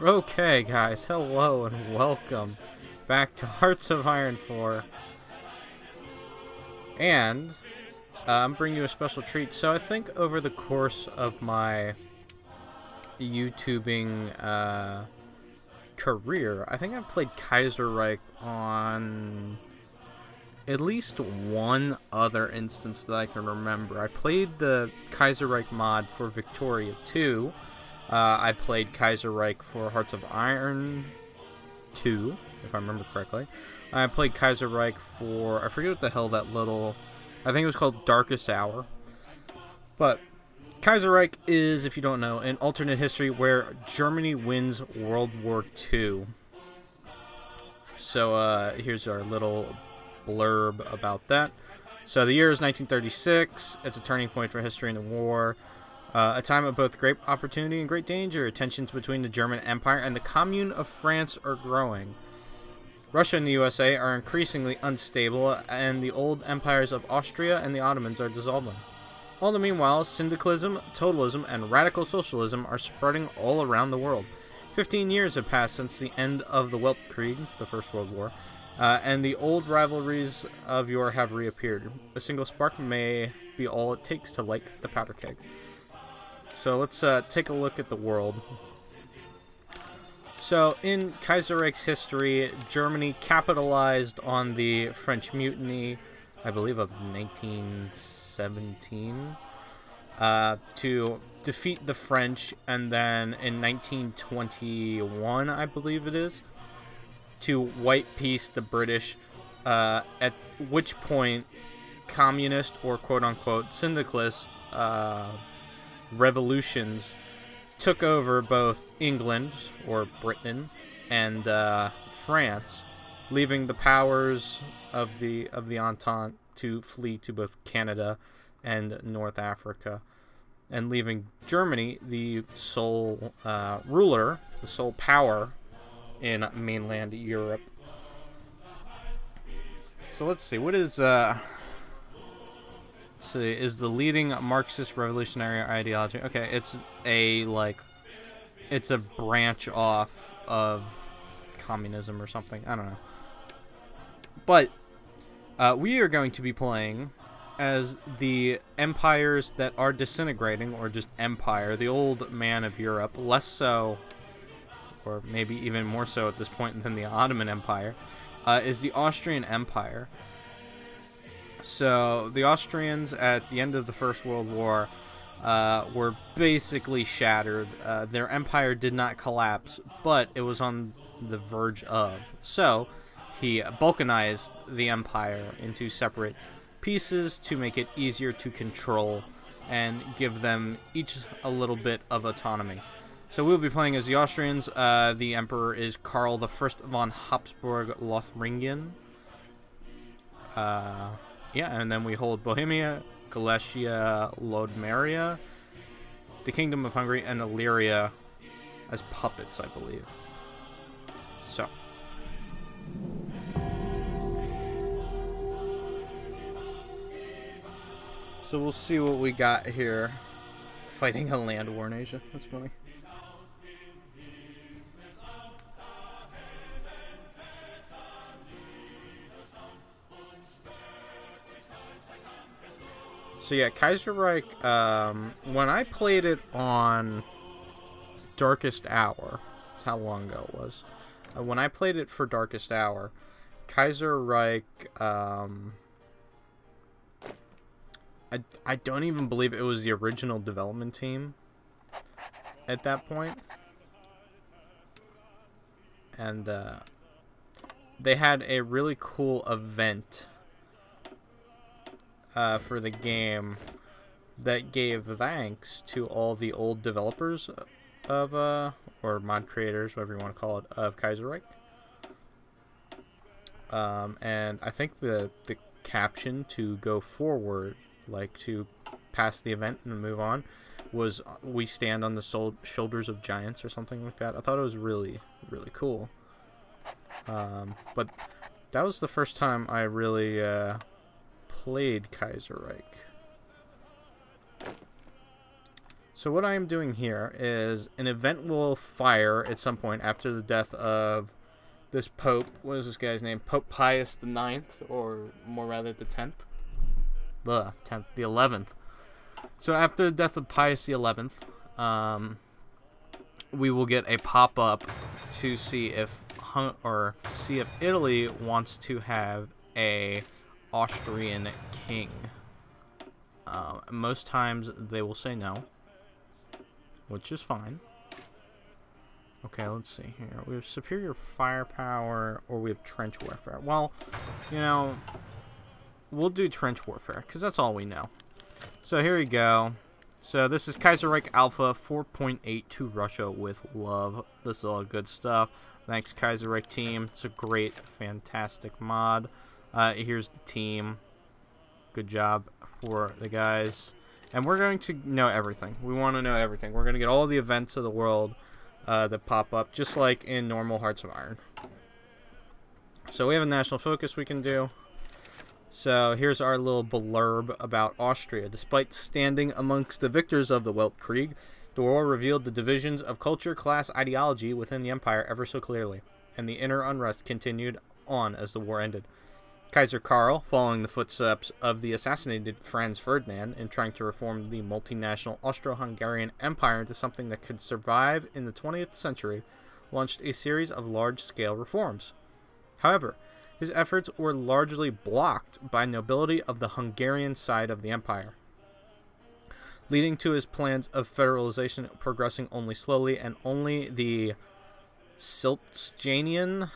Okay, guys, hello and welcome back to Hearts of Iron 4. And I'm bringing you a special treat. So I think over the course of my YouTubing career, I think I've played Kaiserreich on at least one other instance that I can remember. I played the Kaiserreich mod for Victoria 2. I played Kaiserreich for Hearts of Iron 2, if I remember correctly. I played Kaiserreich for, I forget what the hell that little, I think it was called Darkest Hour. But Kaiserreich is, if you don't know, an alternate history where Germany wins World War II. So here's our little blurb about that. So the year is 1936. It's a turning point for history in the war. A time of both great opportunity and great danger. Tensions between the German Empire and the Commune of France are growing. Russia and the USA are increasingly unstable, and the old empires of Austria and the Ottomans are dissolving. All the meanwhile, syndicalism, totalism, and radical socialism are spreading all around the world. 15 years have passed since the end of the Weltkreig, the First World War, and the old rivalries of yore have reappeared. A single spark may be all it takes to light the powder keg. So let's take a look at the world. So in Kaiserreich's history, Germany capitalized on the French mutiny, I believe of 1917, to defeat the French, and then in 1921, I believe it is, to white peace the British, at which point communist or quote-unquote syndicalist revolutions took over both England, or Britain, and France, leaving the powers of the Entente to flee to both Canada and North Africa, and leaving Germany the sole ruler, the sole power in mainland Europe. So let's see, what is is the leading Marxist revolutionary ideology? Okay, it's a branch off of communism or something. I don't know. But we are going to be playing as the empires that are disintegrating, or just empire, the old man of Europe, less so, or maybe even more so at this point than the Ottoman Empire, is the Austrian Empire. So the Austrians at the end of the First World War were basically shattered. Their empire did not collapse, but it was on the verge of. So he balkanized the empire into separate pieces to make it easier to control and give them each a little bit of autonomy. So we'll be playing as the Austrians. The emperor is Karl I von Habsburg-Lothringen. Yeah, and then we hold Bohemia, Galicia, Lodmaria, the Kingdom of Hungary, and Illyria as puppets, I believe. So we'll see what we got here. Fighting a land war in Asia. That's funny. So yeah, Kaiserreich, when I played it on Darkest Hour, that's how long ago it was. When I played it for Darkest Hour, Kaiserreich, I don't even believe it was the original development team at that point. And they had a really cool event for the game that gave thanks to all the old developers of, or mod creators, whatever you want to call it, of Kaiserreich. And I think the caption to go forward, like to pass the event and move on, was "We stand on the shoulders of giants" or something like that. I thought it was really, really cool. But that was the first time I really played Kaiserreich. So what I am doing here is an event will fire at some point after the death of this Pope. What is this guy's name? Pope Pius the 9th, or more rather the 10th? The 11th. So after the death of Pius the 11th, we will get a pop-up to see if Italy wants to have a Austrian king. Most times they will say no, which is fine. Okay, let's see here. We have superior firepower, or we have trench warfare. Well, you know, we'll do trench warfare, because that's all we know. So here we go. So this is Kaiserreich Alpha 4.8 to Russia with love. This is all good stuff. Thanks, Kaiserreich team. It's a great, fantastic mod. Here's the team. Good job for the guys. And we're going to know everything. We want to know everything. We're going to get all the events of the world that pop up, just like in normal Hearts of Iron. So we have a national focus we can do. So here's our little blurb about Austria. Despite standing amongst the victors of the Weltkreig, the war revealed the divisions of culture, class, ideology within the empire ever so clearly, and the inner unrest continued on as the war ended. Kaiser Karl, following the footsteps of the assassinated Franz Ferdinand in trying to reform the multinational Austro-Hungarian Empire into something that could survive in the 20th century, launched a series of large-scale reforms. However, his efforts were largely blocked by nobility of the Hungarian side of the empire, leading to his plans of federalization progressing only slowly, and only the Siltjanian,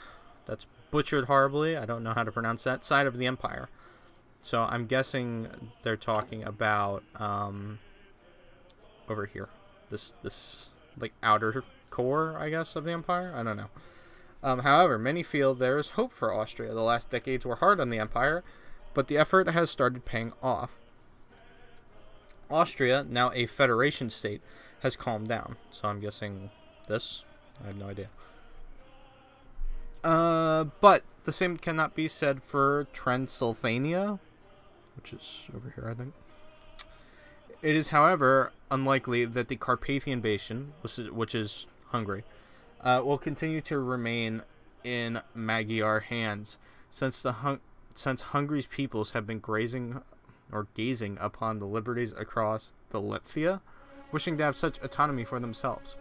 that's butchered horribly, I don't know how to pronounce that, side of the empire. So I'm guessing they're talking about over here, this like outer core, I guess, of the empire. I don't know. However, many feel there is hope for Austria. The last decades were hard on the empire, but the effort has started paying off. Austria, now a federation state, has calmed down. So I'm guessing this. I have no idea. But the same cannot be said for Transylvania, which is over here, I think. It is, however, unlikely that the Carpathian Basin, which is Hungary, will continue to remain in Magyar hands, since Hungary's peoples have been gazing upon the liberties across the Latvia, wishing to have such autonomy for themselves.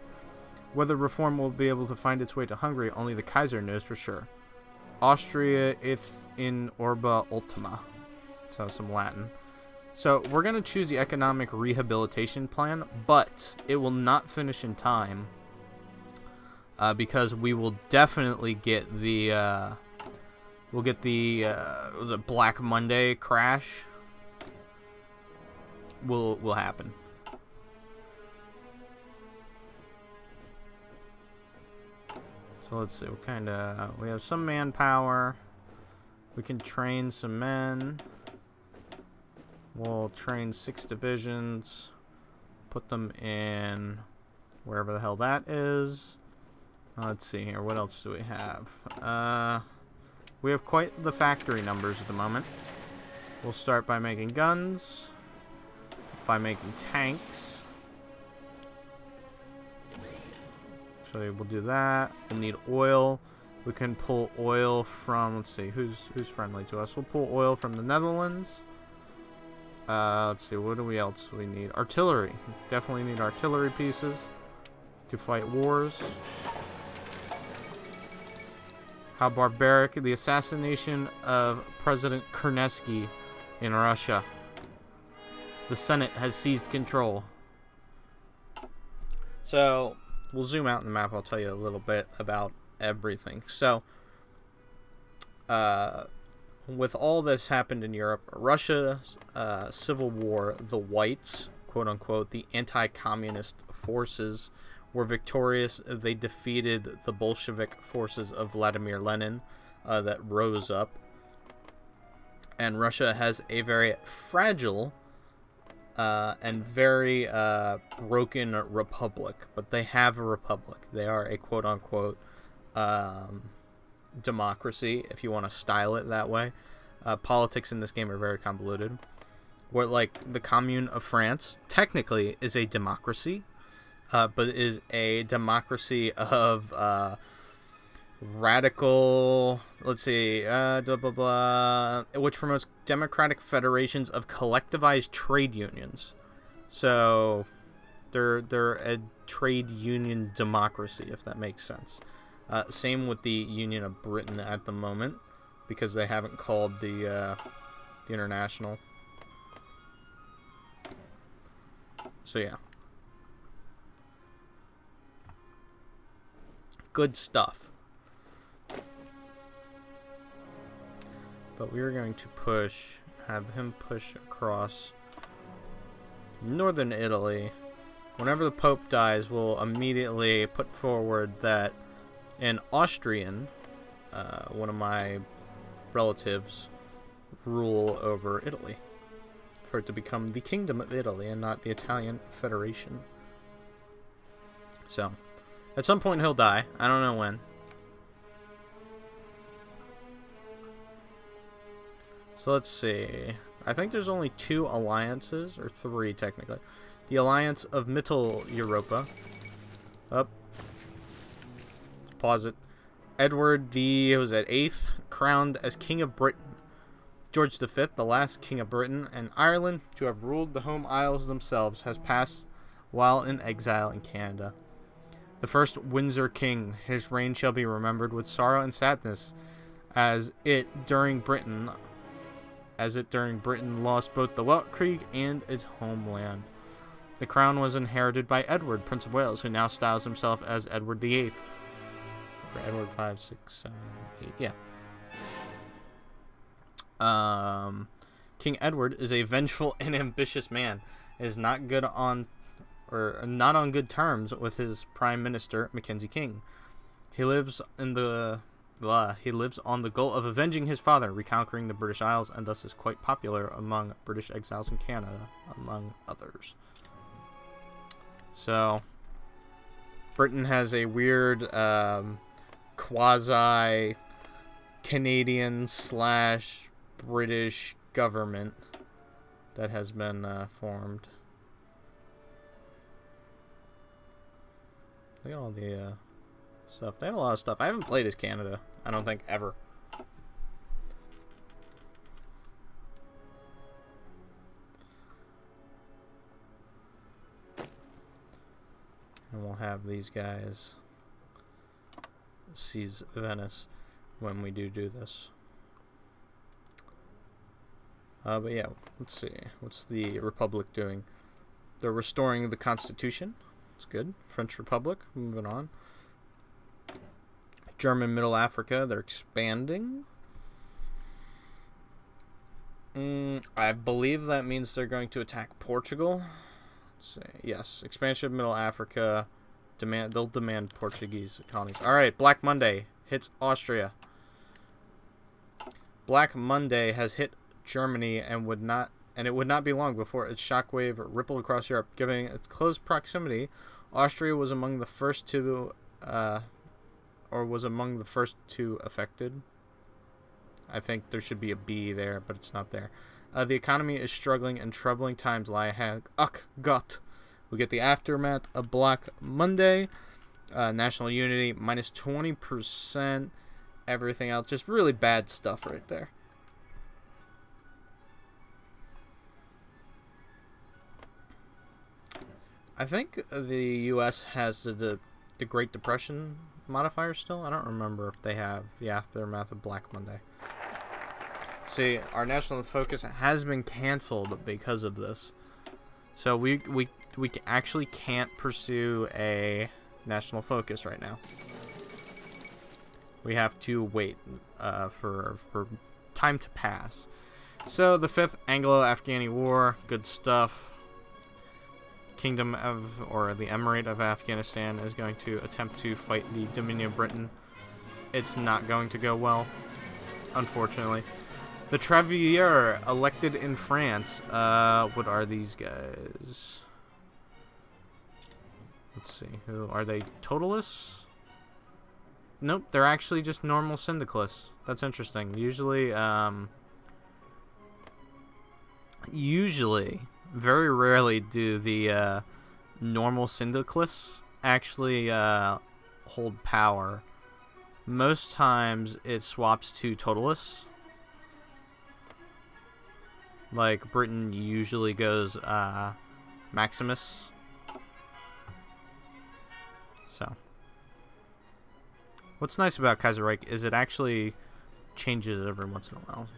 Whether reform will be able to find its way to Hungary, only the Kaiser knows for sure. Austria ith in orba ultima. So some Latin. So we're going to choose the economic rehabilitation plan, but it will not finish in time. Because we will definitely get the the Black Monday crash will happen. So let's see, we have some manpower. We can train some men. We'll train 6 divisions. Put them in wherever the hell that is. Let's see here. What else do we have? We have quite the factory numbers at the moment. We'll start by making guns. By making tanks. Actually, we'll do that. We'll need oil. We can pull oil from, let's see, who's friendly to us. We'll pull oil from the Netherlands. Let's see, what do we else we need? Artillery. Definitely need artillery pieces to fight wars. How barbaric. The assassination of President Kerensky in Russia. The Senate has seized control. So, we'll zoom out in the map. I'll tell you a little bit about everything. So, with all that's happened in Europe, Russia's civil war, the whites, quote unquote, the anti-communist forces were victorious. They defeated the Bolshevik forces of Vladimir Lenin that rose up. And Russia has a very fragile and very broken republic. But they have a republic. They are a quote-unquote democracy, if you want to style it that way. Politics in this game are very convoluted. what, like, the Commune of France technically is a democracy, but is a democracy of radical, let's see, blah, blah, blah, which promotes democratic federations of collectivized trade unions. So they're a trade union democracy, if that makes sense. Same with the Union of Britain at the moment, because they haven't called the international. So yeah, good stuff. But we are going to have him push across northern Italy. Whenever the Pope dies, we'll immediately put forward that an Austrian, one of my relatives, rule over Italy, for it to become the Kingdom of Italy and not the Italian Federation. So, at some point he'll die. I don't know when. So let's see. I think there's only 2 alliances, or 3 technically. The Alliance of Mittel Europa. Up. Pause it. Edward the 8th, crowned as King of Britain. George V, the last King of Britain and Ireland to have ruled the home isles themselves, has passed while in exile in Canada. The first Windsor King, his reign shall be remembered with sorrow and sadness, as it during Britain lost both the Weltkreig and its homeland. The crown was inherited by Edward, Prince of Wales, who now styles himself as Edward VIII. Or Edward 5, 6, 7, 8, yeah. King Edward is a vengeful and ambitious man. Is not on good terms with his Prime Minister Mackenzie King. He lives on the goal of avenging his father, reconquering the British Isles, and thus is quite popular among British exiles in Canada, among others. So, Britain has a weird quasi-Canadian / British government that has been formed. Look at all the stuff. They have a lot of stuff. I haven't played as Canada, I don't think, ever. And we'll have these guys seize Venice when we do this. But yeah, let's see. What's the Republic doing? They're restoring the Constitution. It's good. French Republic, moving on. German Middle Africa, they're expanding. I believe that means they're going to attack Portugal. Let's see. Yes, expansion of Middle Africa. They'll demand Portuguese colonies. All right, Black Monday hits Austria. Black Monday has hit Germany and it would not be long before its shockwave rippled across Europe, giving its close proximity. Austria was among the first to affected. I think there should be a B there, but it's not there. The economy is struggling and troubling times lie ahead. Ach Gott. We get the aftermath of Black Monday. National unity, minus 20%. Everything else, just really bad stuff right there. I think the U.S. has the Great Depression modifier still. I don't remember if they have the aftermath of Black Monday. See, our national focus has been canceled because of this. So we actually can't pursue a national focus right now. We have to wait for time to pass. So the 5th Anglo-Afghani War, good stuff. Kingdom of, or the Emirate of Afghanistan is going to attempt to fight the Dominion of Britain. It's not going to go well, unfortunately. The Travailleurs elected in France. What are these guys? Let's see. Who are they? Totalists? Nope, they're actually just normal syndicalists. That's interesting. Usually, Usually, very rarely do the normal syndicalists actually hold power. Most times it swaps to totalists. Like Britain usually goes Maximus. So, what's nice about Kaiserreich is it actually changes every once in a while.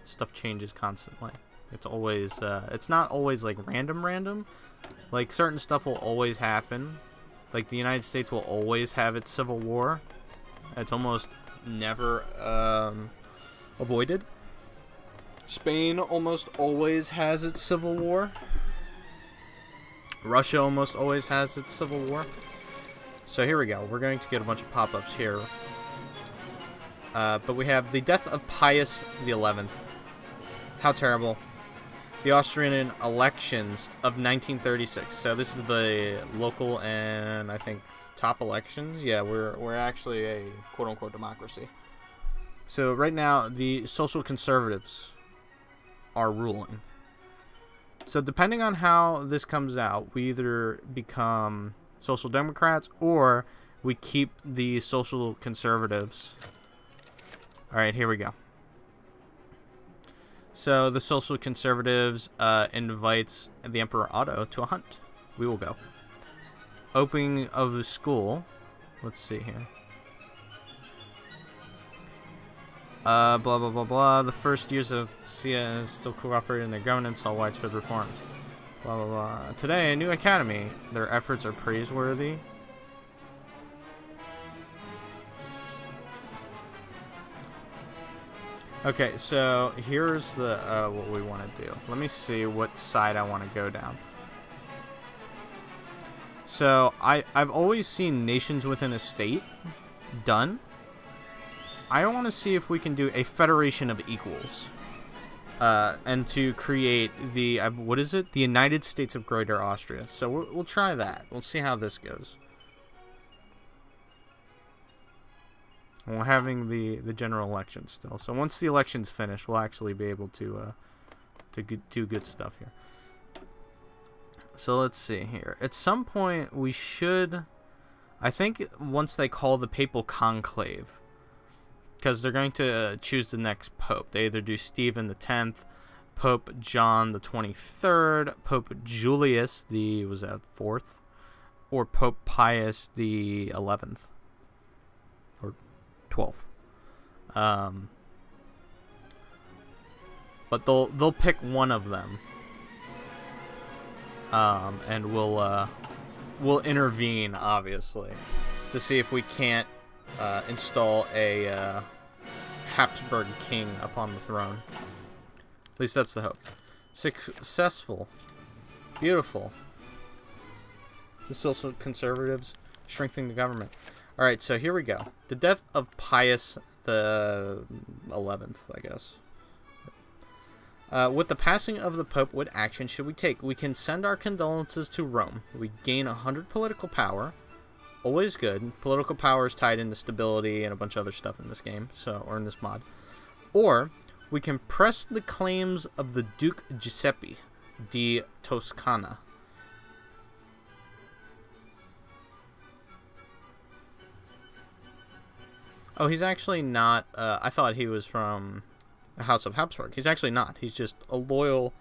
Stuff changes constantly. It's always, it's not always like random. Like certain stuff will always happen. Like the United States will always have its civil war. It's almost never avoided. Spain almost always has its civil war. Russia almost always has its civil war. So here we go. We're going to get a bunch of pop-ups here. But we have the death of Pius XI. How terrible. The Austrian Elections of 1936. So this is the local and I think top elections. Yeah, we're actually a quote-unquote democracy. So right now the social conservatives are ruling. So depending on how this comes out, we either become social democrats or we keep the social conservatives. All right, here we go. So the social conservatives invites the Emperor Otto to a hunt. We will go. Opening of the school. Let's see here. Blah, blah, blah, blah. The first years of Siam still cooperated in their governance, saw widespread reforms. Blah, blah, blah. Today, a new academy. Their efforts are praiseworthy. Okay, so here's the what we want to do. Let me see what side I want to go down. So I've always seen nations within a state done. I want to see if we can do a federation of equals, and to create the what is it? The United States of Greater Austria. So we'll try that. We'll see how this goes. And we're having the general election still. So once the election's finished, we'll actually be able to do good stuff here. So let's see here. At some point, we should... I think once they call the Papal Conclave, because they're going to choose the next pope. They either do Stephen the 10th, Pope John the 23rd, Pope Julius the, was that 4th? Or Pope Pius the 11th. 12th. But they'll pick one of them. And we'll intervene, obviously, to see if we can't install a Habsburg king upon the throne. At least that's the hope. Successful. Beautiful. The social conservatives strengthening the government. Alright, so here we go. The death of Pius the 11th, I guess. With the passing of the Pope, what action should we take? We can send our condolences to Rome. We gain 100 political power. Always good. Political power is tied into stability and a bunch of other stuff in this game, so or in this mod. Or we can press the claims of the Duke Giuseppe di Toscana. Oh, he's actually not... I thought he was from the House of Habsburg. He's actually not. He's just a loyal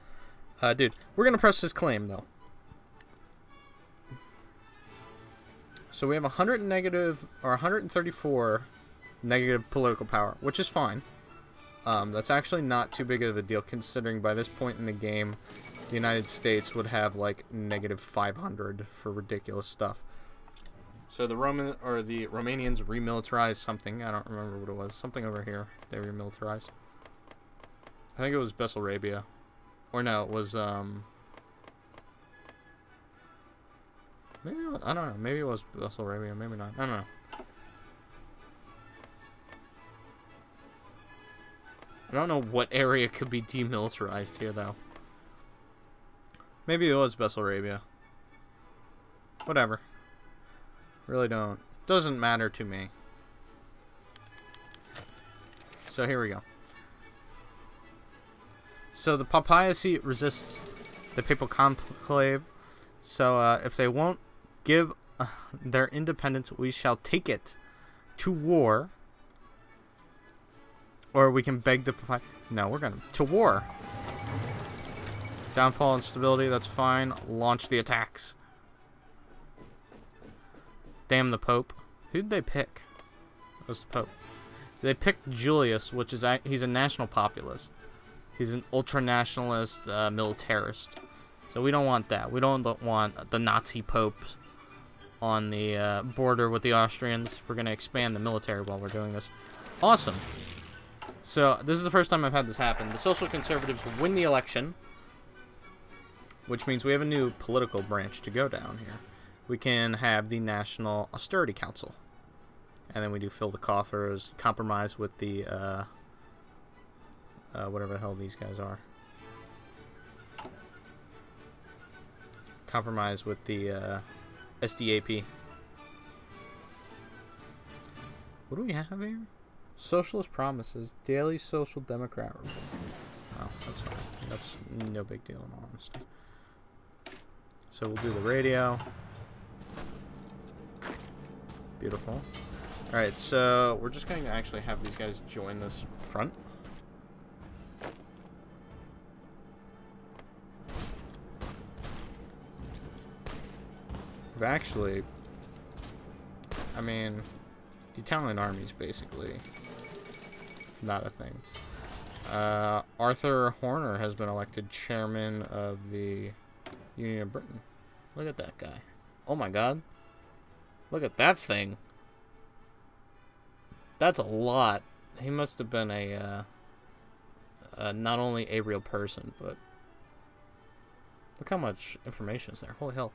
dude. We're going to press his claim, though. So we have 134 negative political power, which is fine. That's actually not too big of a deal, considering by this point in the game, the United States would have, like, negative 500 for ridiculous stuff. So the Romanians remilitarized something. I don't remember what it was. Something over here. They remilitarized. I think it was Bessarabia. Or no, it was maybe it was, I don't know. Maybe it was Bessarabia. Maybe not. I don't know. I don't know what area could be demilitarized here, though. Maybe it was Bessarabia. Whatever. Really don't. Doesn't matter to me. So here we go. So the papacy resists the papal conclave. So if they won't give their independence, we shall take it to war. Or we can beg the papacy. No, we're going to war. Downfall and stability, that's fine. Launch the attacks. Damn the Pope. Who did they pick? That was the Pope. They picked Julius, which is he's a national populist. He's an ultra-nationalist militarist. So we don't want that. We don't want the Nazi popes on the border with the Austrians. We're going to expand the military while we're doing this. Awesome. So this is the first time I've had this happen. The Social Conservatives win the election, which means we have a new political branch to go down here. We can have the National Austerity Council. And then we do fill the coffers, compromise with the, whatever the hell these guys are. Compromise with the, SDAP. What do we have here? Socialist promises. Daily Social Democrat report. Oh, that's fine. That's no big deal in all honesty. So we'll do the radio. Beautiful. Alright, so we're just going to actually have these guys join this front. We've actually... I mean, the Italian army's basically not a thing. Arthur Horner has been elected chairman of the Union of Britain. Look at that guy. Oh my god. Look at that thing. That's a lot. He must have been a not only a real person, but look how much information is there. Holy hell.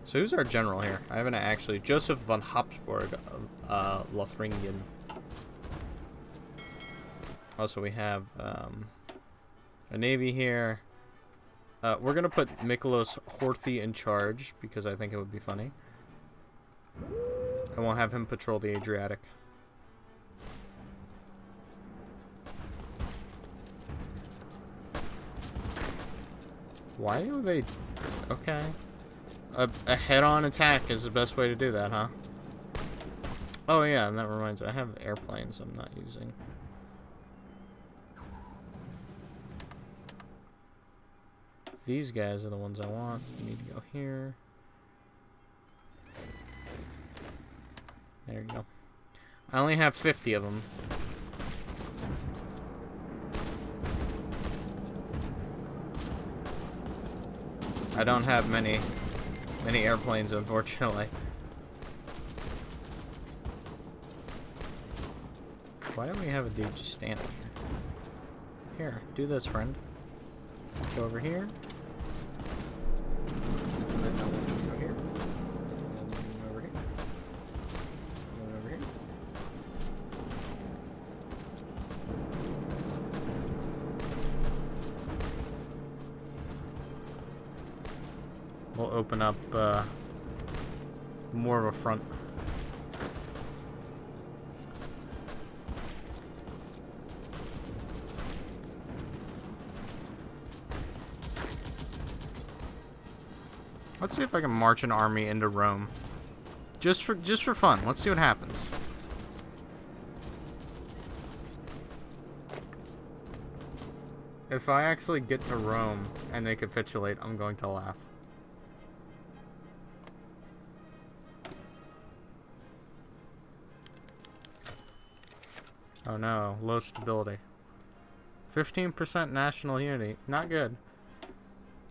So who's our general here? I haven't actually... Joseph von Habsburg of Lothringen. Also, we have a navy here. We're going to put Miklos Horthy in charge because I think it would be funny. And we'll have him patrol the Adriatic. Why are they... Okay. A head-on attack is the best way to do that, huh? Oh yeah, and that reminds me, I have airplanes I'm not using. These guys are the ones I want. You need to go here. There you go. I only have 50 of them. I don't have many airplanes, unfortunately. Why don't we have a dude just standing here? Here, do this, friend. Go over here. And then go here. And then over here. And then over here. We'll open up more of a front. Let's see if I can march an army into Rome. Just for fun. Let's see what happens. If I actually get to Rome and they capitulate, I'm going to laugh. Oh no, low stability. 15% national unity. Not good.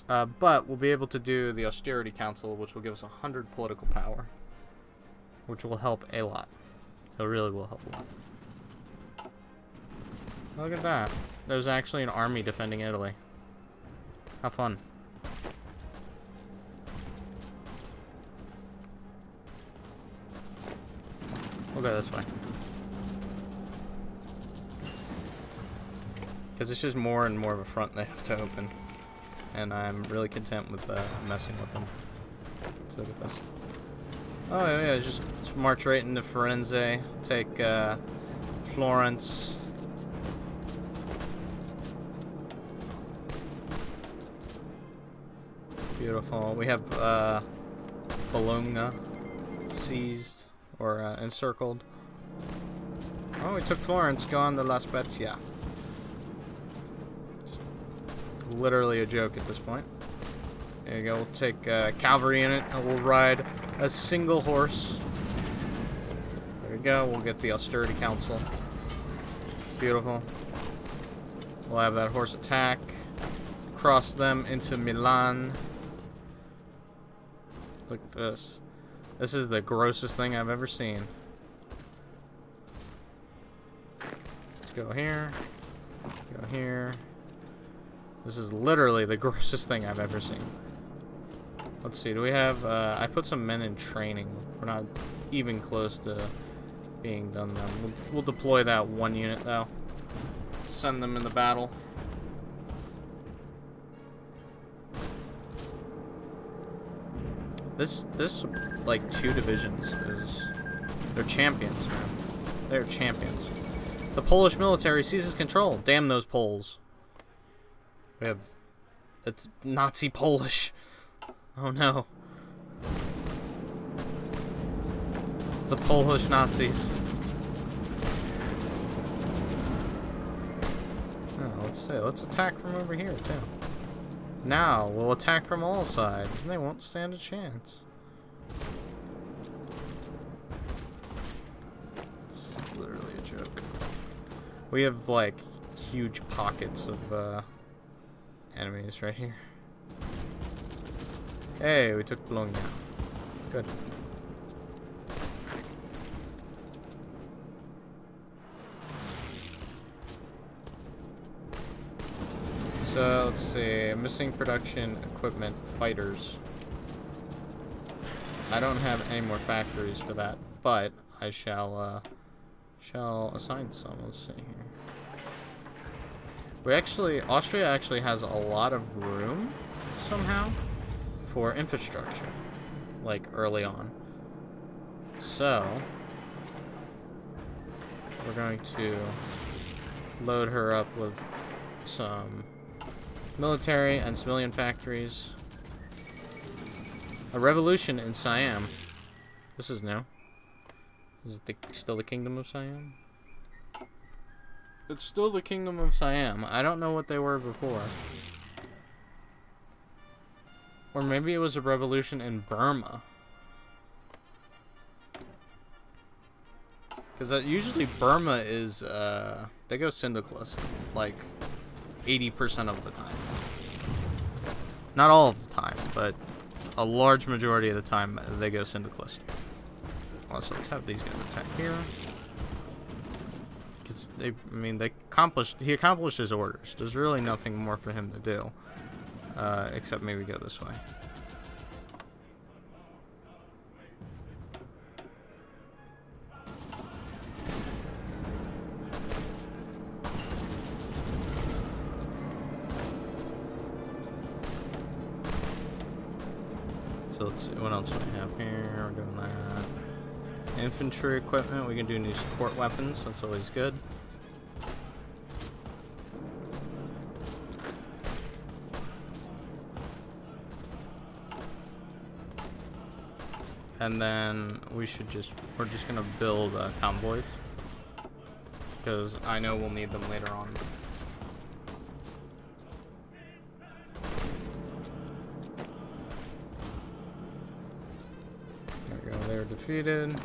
But we'll be able to do the Austerity Council, which will give us 100 political power. Which will help a lot. It really will help a lot. Look at that. There's actually an army defending Italy. How fun. We'll go this way. Because it's just more and more of a front they have to open. And I'm really content with messing with them. Let's look at this. Oh yeah, just march right into Firenze, take Florence. Beautiful. We have Bologna seized or encircled. Oh, we took Florence. Go on to La Spezia. Just literally a joke at this point. There you go. We'll take cavalry in it, and we'll ride a single horse. There we go. We'll get the Austerity Council. Beautiful. We'll have that horse attack. Cross them into Milan. Look at this. This is the grossest thing I've ever seen. Let's go here. Go here. This is literally the grossest thing I've ever seen. Let's see, do we have, I put some men in training. We're not even close to being done now. We'll deploy that one unit, though. Send them in the battle. This, like, 2 divisions is... They're champions, man. They're champions. The Polish military seizes control. Damn those Poles. We have... It's Nazi Polish. Oh no. It's the Polish Nazis. Oh, let's see. Let's attack from over here, too. Now, we'll attack from all sides, and they won't stand a chance. This is literally a joke. We have, like, huge pockets of, enemies right here. Hey, we took Bologna. Good. So, let's see. Missing production equipment fighters. I don't have any more factories for that, but I shall assign some. Let's see here. Austria actually has a lot of room, somehow, for infrastructure, like, early on. So, we're going to load her up with some military and civilian factories. A revolution in Siam. This is new. Is it still the Kingdom of Siam? It's still the Kingdom of Siam. I don't know what they were before. Or maybe it was a revolution in Burma. Because usually Burma is, they go syndicalist. Like, 80% of the time. Not all of the time, but a large majority of the time they go syndicalist. Also, let's have these guys attack here. Because he accomplished his orders. There's really nothing more for him to do. Except maybe go this way. So let's see, what else do we have here? We're doing that. Infantry equipment, we can do new support weapons, that's always good. And then we're just gonna build convoys, because I know we'll need them later on. There we go, they're defeated.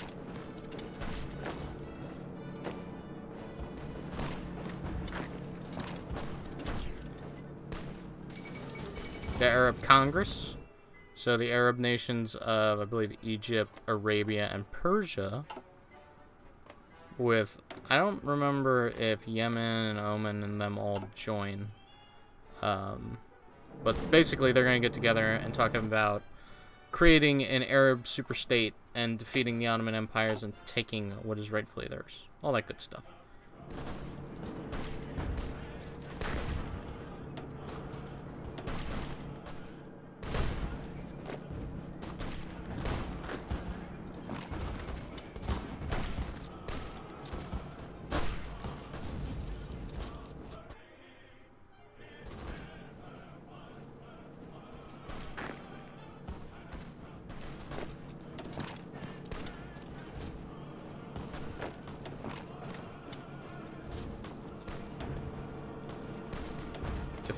The Arab Congress. So the Arab nations of, I believe, Egypt, Arabia, and Persia, with, I don't remember if Yemen and Oman and them all join, but basically they're going to get together and talk about creating an Arab superstate and defeating the Ottoman empires and taking what is rightfully theirs. All that good stuff.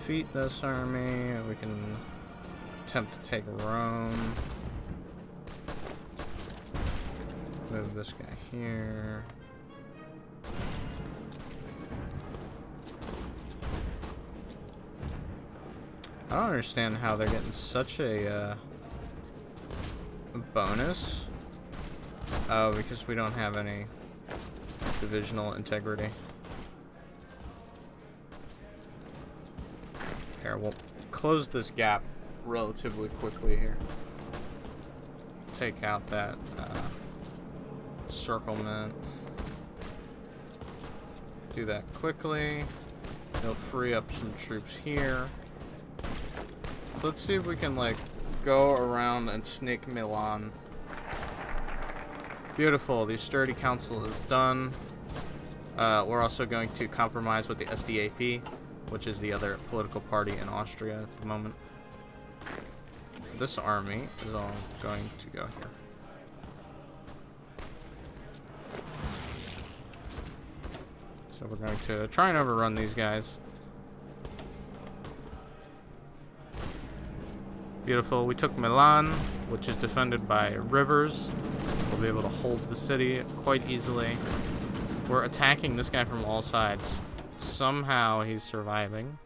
defeat this army. We can attempt to take Rome. Move this guy here. I don't understand how they're getting such a bonus. Oh, because we don't have any divisional integrity. Here, we'll close this gap relatively quickly here. Take out that circlement. Do that quickly. They'll free up some troops here. So let's see if we can, like, go around and sneak Milan. Beautiful. The sturdy council is done. We're also going to compromise with the SDAP, which is the other political party in Austria at the moment. This army is all going to go here. So we're going to try and overrun these guys. Beautiful. We took Milan, which is defended by rivers. We'll be able to hold the city quite easily. We're attacking this guy from all sides. Somehow he's surviving.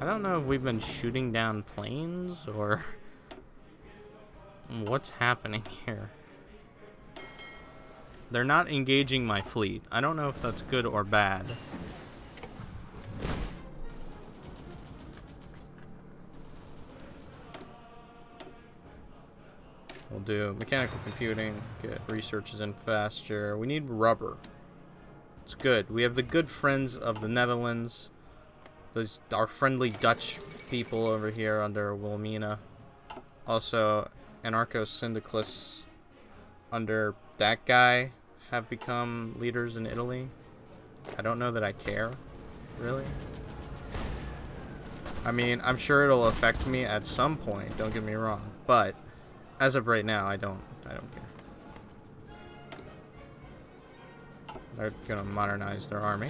I don't know if we've been shooting down planes or what's happening here. They're not engaging my fleet. I don't know if that's good or bad. We'll do mechanical computing, get researches in faster. We need rubber. It's good. We have the good friends of the Netherlands. There's our friendly Dutch people over here under Wilhelmina. Also, anarcho-syndicalists under that guy have become leaders in Italy. I don't know that I care, really. I mean, I'm sure it'll affect me at some point, don't get me wrong. But, as of right now, I don't care. They're gonna modernize their army.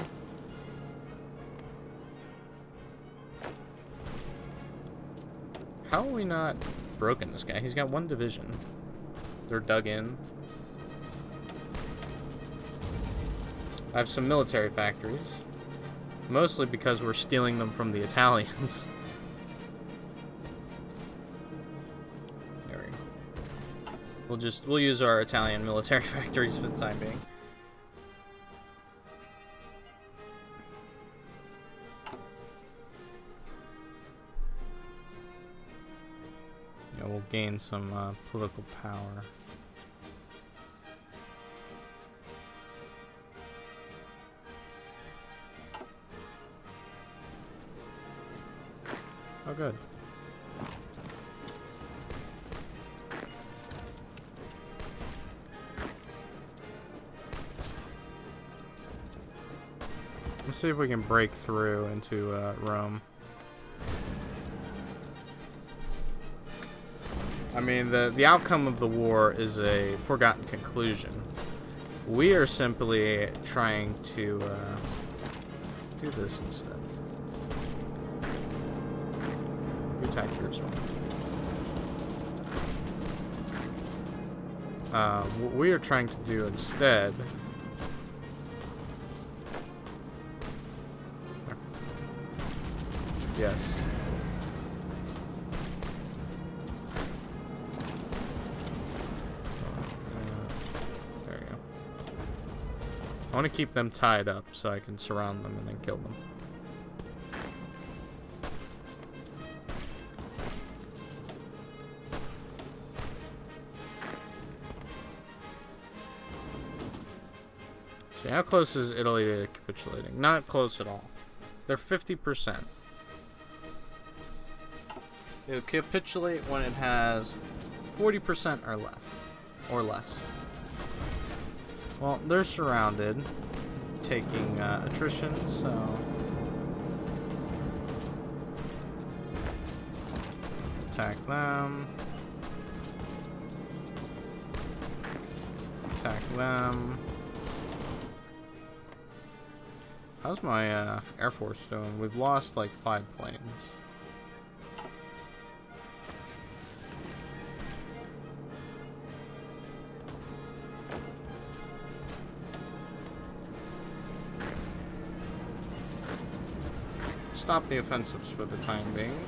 How are we not broken this guy? He's got one division. They're dug in. I have some military factories. Mostly because we're stealing them from the Italians. There we go. We'll use our Italian military factories for the time being. We'll gain some political power. Oh, good. Let's see if we can break through into Rome. I mean, the outcome of the war is a forgotten conclusion. We are simply trying to do this instead. You attack here as well. What we are trying to do instead... Yes. I want to keep them tied up so I can surround them and then kill them. See, how close is Italy to capitulating? Not close at all. They're 50%. It'll capitulate when it has 40% or left, or less. Well, they're surrounded, taking attrition, so Attack them. Attack them. How's my Air Force doing? We've lost like 5 planes. Stop the offensives for the time being.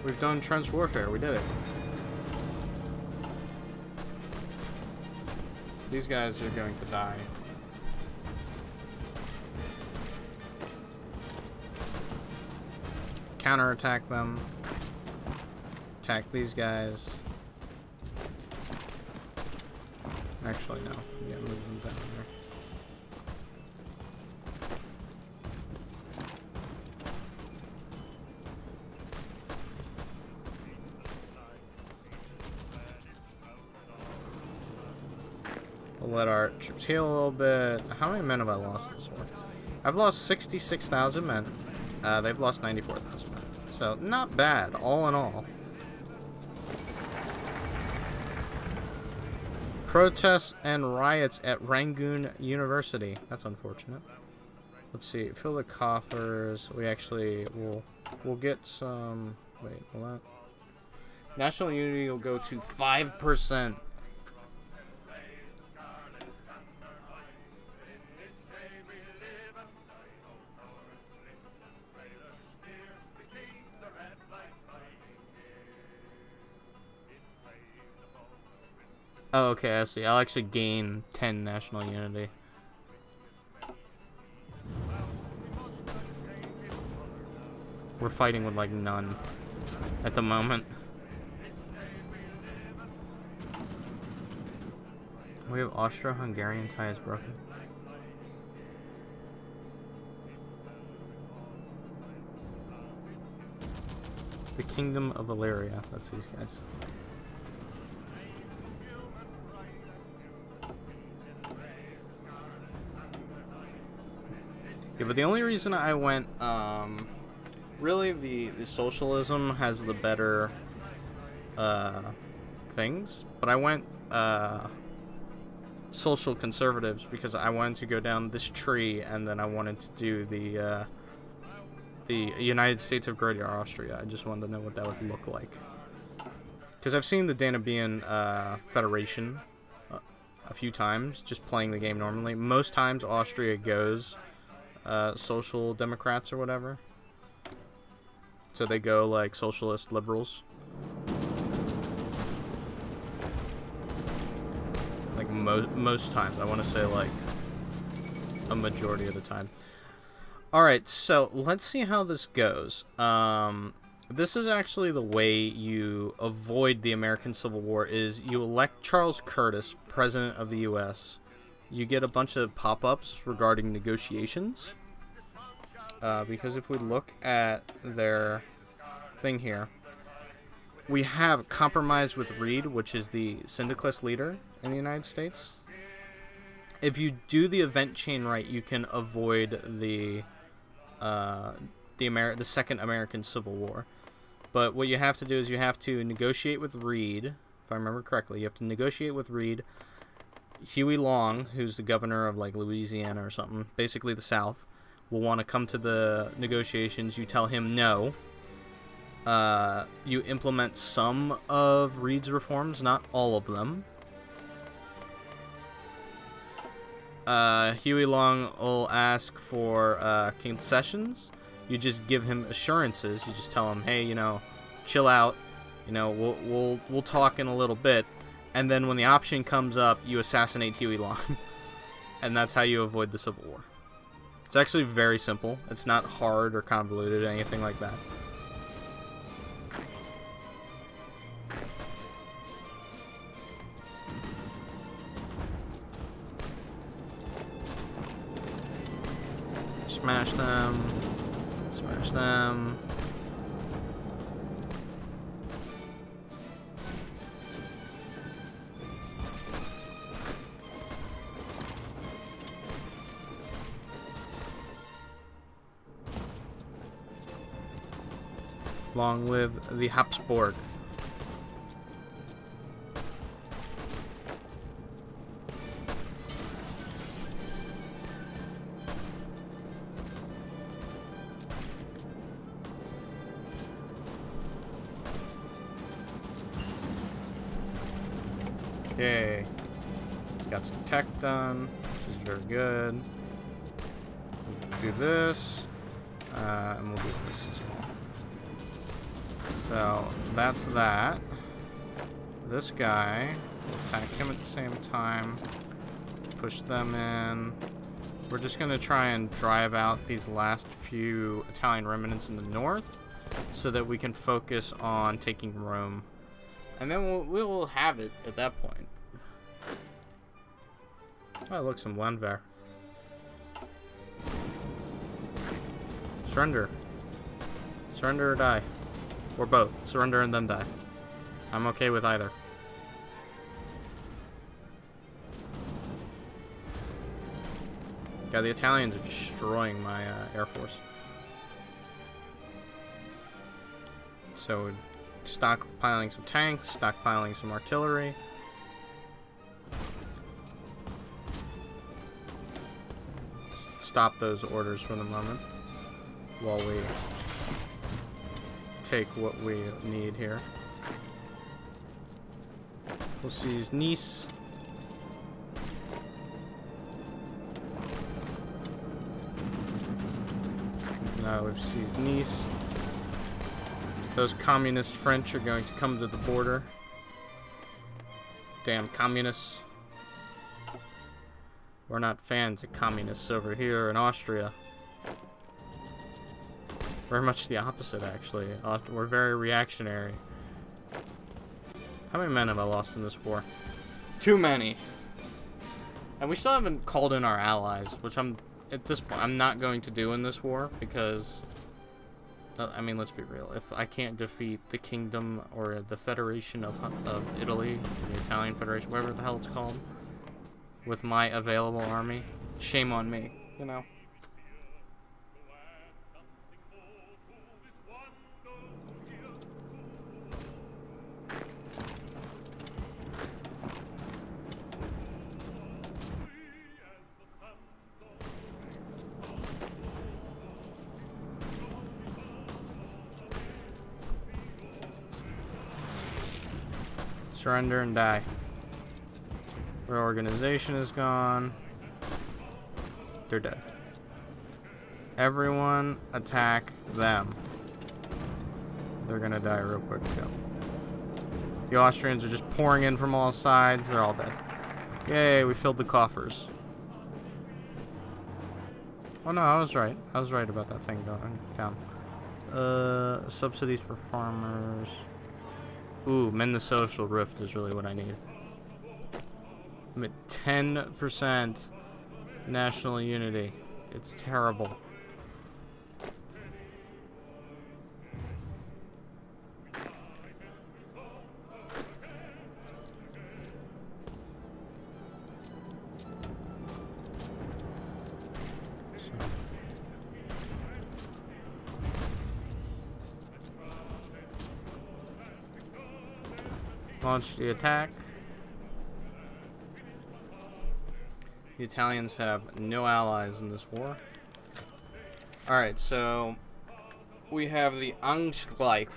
We've done trench warfare. We did it. These guys are going to die. Counterattack them. Attack these guys. Actually, no. Yeah, move them down there. We'll let our troops heal a little bit. How many men have I lost this war? I've lost 66,000 men. They've lost 94,000 men. So, not bad, all in all. Protests and riots at Rangoon University. That's unfortunate. Let's see. Fill the coffers. We actually we'll get some. Wait, will that? National unity will go to 5%. Oh, okay, I see. I'll actually gain 10 national unity. We're fighting with, like, none at the moment. We have Austro-Hungarian ties broken. The Kingdom of Illyria. That's these guys. Yeah, but the only reason I went, really the socialism has the better, things, but I went, social conservatives because I wanted to go down this tree and then I wanted to do the United States of Greater Austria. I just wanted to know what that would look like. Because I've seen the Danubian, Federation a few times, just playing the game normally. Most times Austria goes social democrats or whatever, so they go like socialist liberals, like most times. I want to say like a majority of the time. Alright, so let's see how this goes. This is actually the way you avoid the American Civil War, is you elect Charles Curtis president of the US. You get a bunch of pop-ups regarding negotiations. Because if we look at their thing here, we have compromise with Reed, which is the syndicalist leader in the United States. If you do the event chain right, you can avoid the Second American Civil War. But what you have to do is you have to negotiate with Reed, if I remember correctly. You have to negotiate with Reed. Huey Long, who's the governor of like Louisiana or something, basically the South, will want to come to the negotiations. You tell him no. You implement some of Reed's reforms, not all of them. Huey Long will ask for concessions. You just give him assurances. You just tell him, hey, you know, chill out. You know, we'll talk in a little bit. And then when the option comes up, you assassinate Huey Long. And that's how you avoid the Civil War. It's actually very simple. It's not hard or convoluted or anything like that. Smash them. Smash them. Long live the Habsburg. Okay, got some tech done, which is very good. We'll do this, and we'll do this as well. So that's that. This guy, we'll attack him at the same time, push them in. We're just gonna try and drive out these last few Italian remnants in the north, so that we can focus on taking Rome. And then we'll have it at that point. Oh, look, some Landwehr. Surrender. Surrender or die. Or both. Surrender and then die. I'm okay with either. God, the Italians are destroying my Air Force. So, stockpiling some tanks, stockpiling some artillery. Stop those orders for the moment while we take what we need here. We'll seize Nice. Now we've seized Nice. Those communist French are going to come to the border. Damn communists. We're not fans of communists over here in Austria. Very much the opposite, actually. We're very reactionary. How many men have I lost in this war? Too many. And we still haven't called in our allies, which at this point, I'm not going to do in this war, because, I mean, let's be real. If I can't defeat the Kingdom or the Federation of Italy, the Italian Federation, whatever the hell it's called, with my available army, shame on me, you know? Surrender and die. Reorganization is gone. They're dead. Everyone attack them. They're gonna die real quick too. The Austrians are just pouring in from all sides. They're all dead. Yay, we filled the coffers. Oh no, I was right. I was right about that thing going down. Subsidies for farmers. Ooh, mend the social rift is really what I need. I'm at 10% national unity. It's terrible. Launch the attack. The Italians have no allies in this war. Alright, so we have the Ausgleich.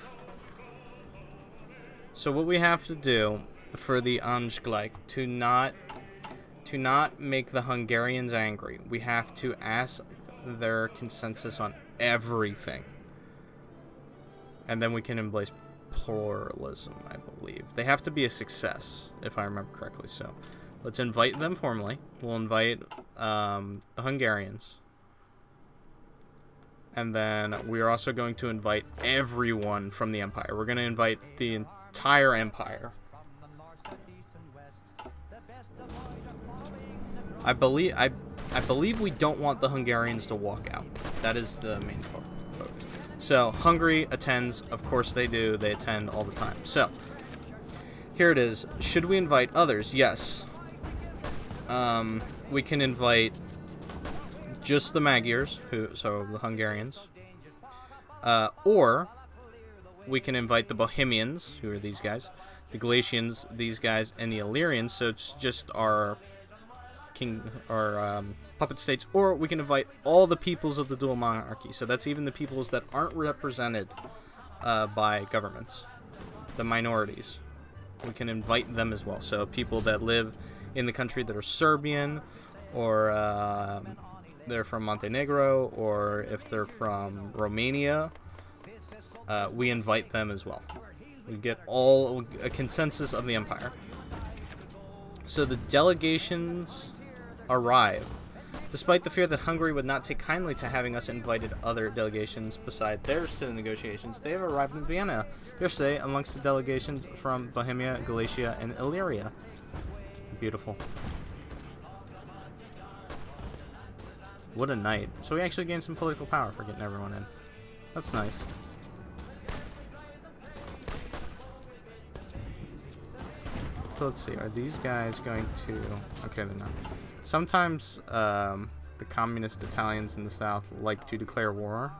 So what we have to do for the Ausgleich to not make the Hungarians angry, we have to ask their consensus on everything. And then we can embrace pluralism, I believe. They have to be a success, if I remember correctly. So let's invite them formally. We'll invite the Hungarians. And then we are also going to invite everyone from the Empire. We're going to invite the entire Empire. I believe we don't want the Hungarians to walk out. That is the main vote. So Hungary attends, of course they do. They attend all the time. So here it is. Should we invite others? Yes. We can invite just the Magyars, so the Hungarians, or we can invite the Bohemians, who are these guys, the Galatians, these guys, and the Illyrians. So it's just our puppet states, or we can invite all the peoples of the dual monarchy. So that's even the peoples that aren't represented by governments, the minorities. We can invite them as well. So people that live in the country that are Serbian, or they're from Montenegro, or if they're from Romania, we invite them as well. We get a consensus of the empire. So the delegations arrive. Despite the fear that Hungary would not take kindly to having us invited other delegations beside theirs to the negotiations, they have arrived in Vienna yesterday amongst the delegations from Bohemia, Galicia, and Illyria. Beautiful. What a night. So we actually gained some political power for getting everyone in. That's nice. So let's see, are these guys going to... Okay, they're not. Sometimes the communist Italians in the south like to declare war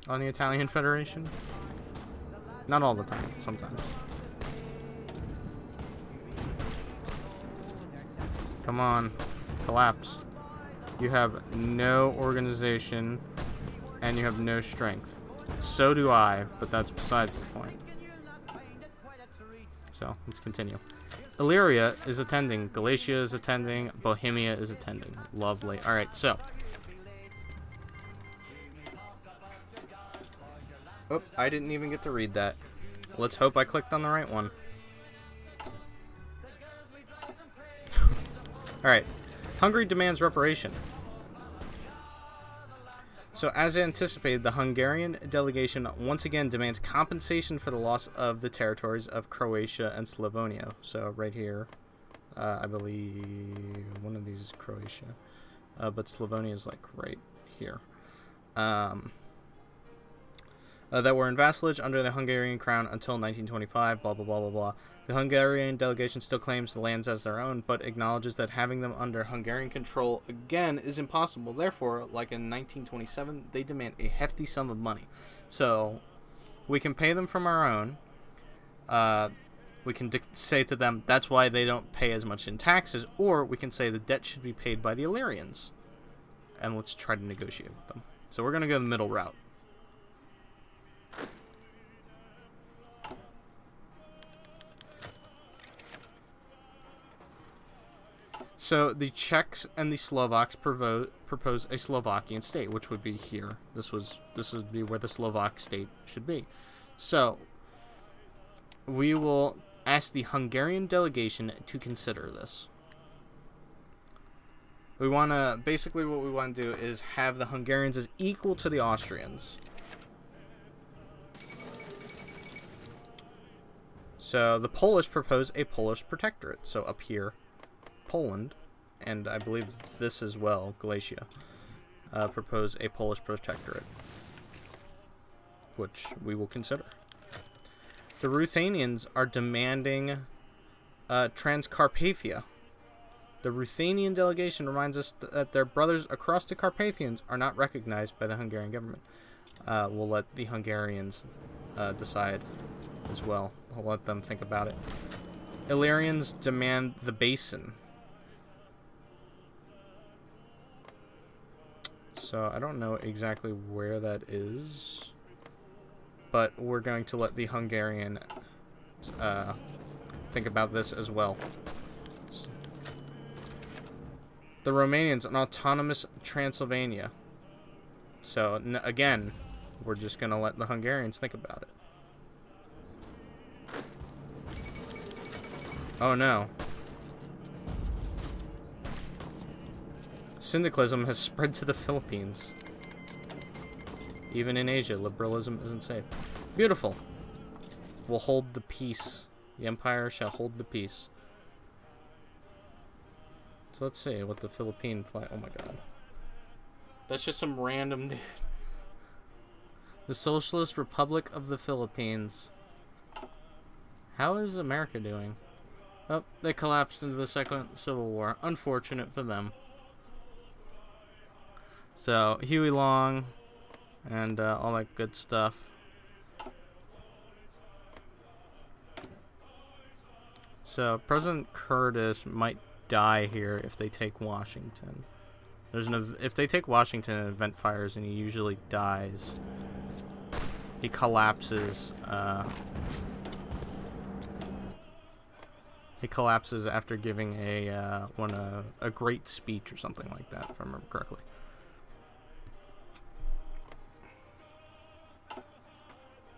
on the Italian Federation. Not all the time, sometimes. Come on, collapse. You have no organization and you have no strength. So do I, but that's besides the point. So, let's continue. Illyria is attending, Galicia is attending, Bohemia is attending. Lovely. Alright, so. Oh, I didn't even get to read that. Let's hope I clicked on the right one. Alright. Hungary demands reparation. So, as anticipated, the Hungarian delegation once again demands compensation for the loss of the territories of Croatia and Slavonia. So, right here, I believe one of these is Croatia, but Slavonia is like right here. That were in vassalage under the Hungarian crown until 1925, blah, blah, blah, blah, blah. The Hungarian delegation still claims the lands as their own, but acknowledges that having them under Hungarian control, again, is impossible. Therefore, like in 1927, they demand a hefty sum of money. So, we can pay them from our own. We can say to them, that's why they don't pay as much in taxes, or we can say the debt should be paid by the Illyrians. And let's try to negotiate with them. So, we're going to go the middle route. So the Czechs and the Slovaks propose a Slovakian state, which would be here. This would be where the Slovak state should be. So we will ask the Hungarian delegation to consider this. We want to basically what we want to do is have the Hungarians as equal to the Austrians. So the Polish propose a Polish protectorate. So up here, Poland, and I believe this as well, Galicia, propose a Polish protectorate, which we will consider. The Ruthenians are demanding Transcarpathia. The Ruthenian delegation reminds us that their brothers across the Carpathians are not recognized by the Hungarian government. We'll let the Hungarians decide as well. We'll let them think about it. Illyrians demand the basin. So I don't know exactly where that is, but we're going to let the Hungarian think about this as well. The Romanians, an autonomous Transylvania. So again, we're just going to let the Hungarians think about it. Oh no. Syndicalism has spread to the Philippines. Even in Asia, liberalism isn't safe. Beautiful. We'll hold the peace. The Empire shall hold the peace. So let's see what the Philippine flag... Oh my god. That's just some random... The Socialist Republic of the Philippines. How is America doing? Oh, they collapsed into the Second Civil War. Unfortunate for them. So, Huey Long and all that good stuff. So President Curtis might die here if they take Washington. If they take Washington, an event fires and he usually dies. He collapses. He collapses after giving a great speech or something like that, if I remember correctly.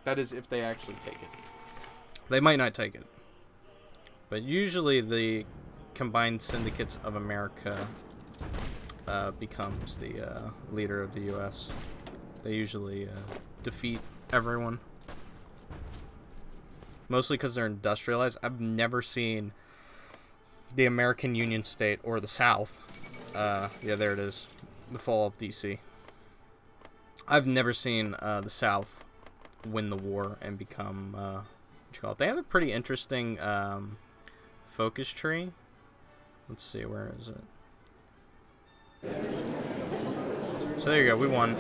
That is if they actually take it. They might not take it. But usually the Combined Syndicates of America becomes the leader of the U.S. They usually defeat everyone. Mostly because they're industrialized. I've never seen the American Union State or the South. Yeah, there it is. The fall of D.C. I've never seen the South win the war and become, what you call it? They have a pretty interesting focus tree. Let's see, where is it? So there you go, we won.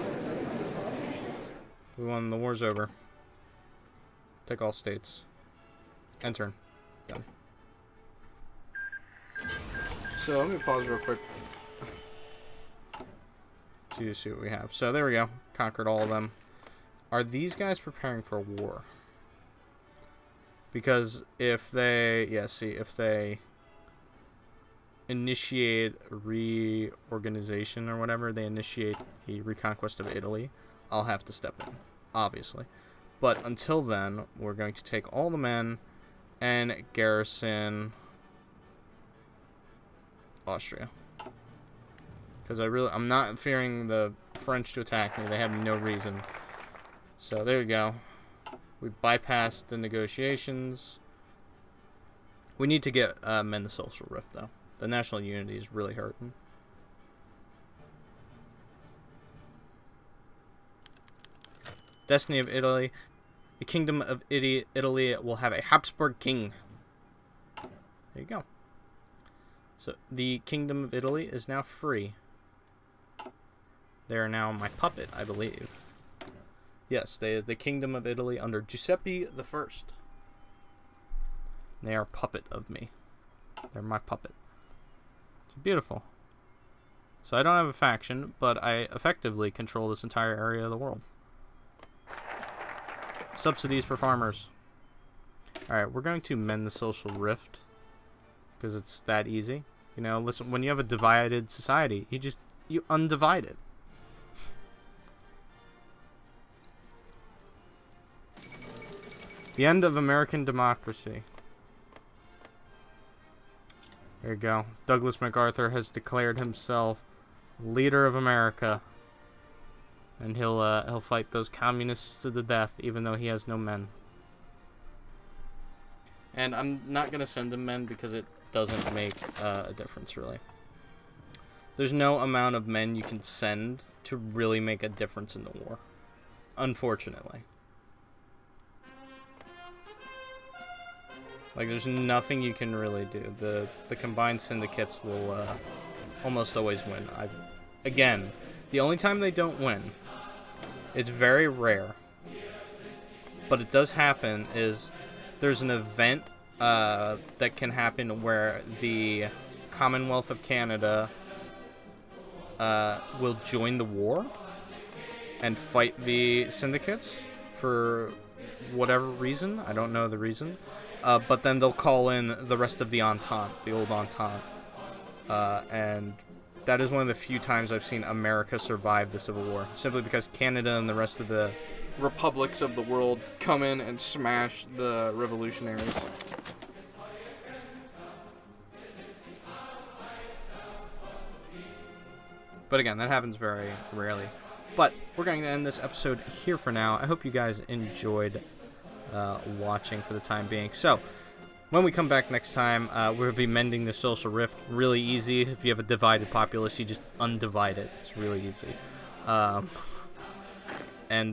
We won, the war's over. Take all states. End turn. Done. So let me pause real quick to see what we have. So there we go. Conquered all of them. Are these guys preparing for war? Because if they, yeah, see, if they initiate reorganization or whatever, they initiate the reconquest of Italy, I'll have to step in, obviously. But until then, we're going to take all the men and garrison Austria. Because I'm not fearing the French to attack me. They have no reason. So there you go. We bypassed the negotiations. We need to get mend the social rift, though. The national unity is really hurting. Destiny of Italy. The Kingdom of Italy will have a Habsburg king. There you go. So the Kingdom of Italy is now free. They are now my puppet, I believe. Yes, the Kingdom of Italy under Giuseppe I. They are a puppet of me. They're my puppet. It's beautiful. So I don't have a faction, but I effectively control this entire area of the world. Subsidies for farmers. Alright, we're going to mend the social rift. Because it's that easy. You know, listen, when you have a divided society, you undivide it. The end of American democracy. There you go. Douglas MacArthur has declared himself leader of America. And he'll fight those communists to the death, even though he has no men. And I'm not going to send him men because it doesn't make a difference, really. There's no amount of men you can send to really make a difference in the war. Unfortunately. Like, there's nothing you can really do. The combined syndicates will almost always win. Again, the only time they don't win, it's very rare, but it does happen, is there's an event that can happen where the Commonwealth of Canada will join the war and fight the syndicates for whatever reason. I don't know the reason. But then they'll call in the rest of the Entente, the old Entente. And that is one of the few times I've seen America survive the Civil War. Simply because Canada and the rest of the republics of the world come in and smash the revolutionaries. But again, that happens very rarely. But we're going to end this episode here for now. I hope you guys enjoyed watching for the time being. So, when we come back next time, we'll be mending the social rift. Really easy. If you have a divided populace, you just undivide it. It's really easy. And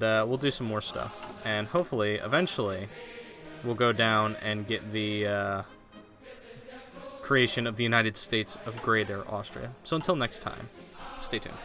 we'll do some more stuff. And hopefully, eventually, we'll go down and get the creation of the United States of Greater Austria. So until next time, stay tuned.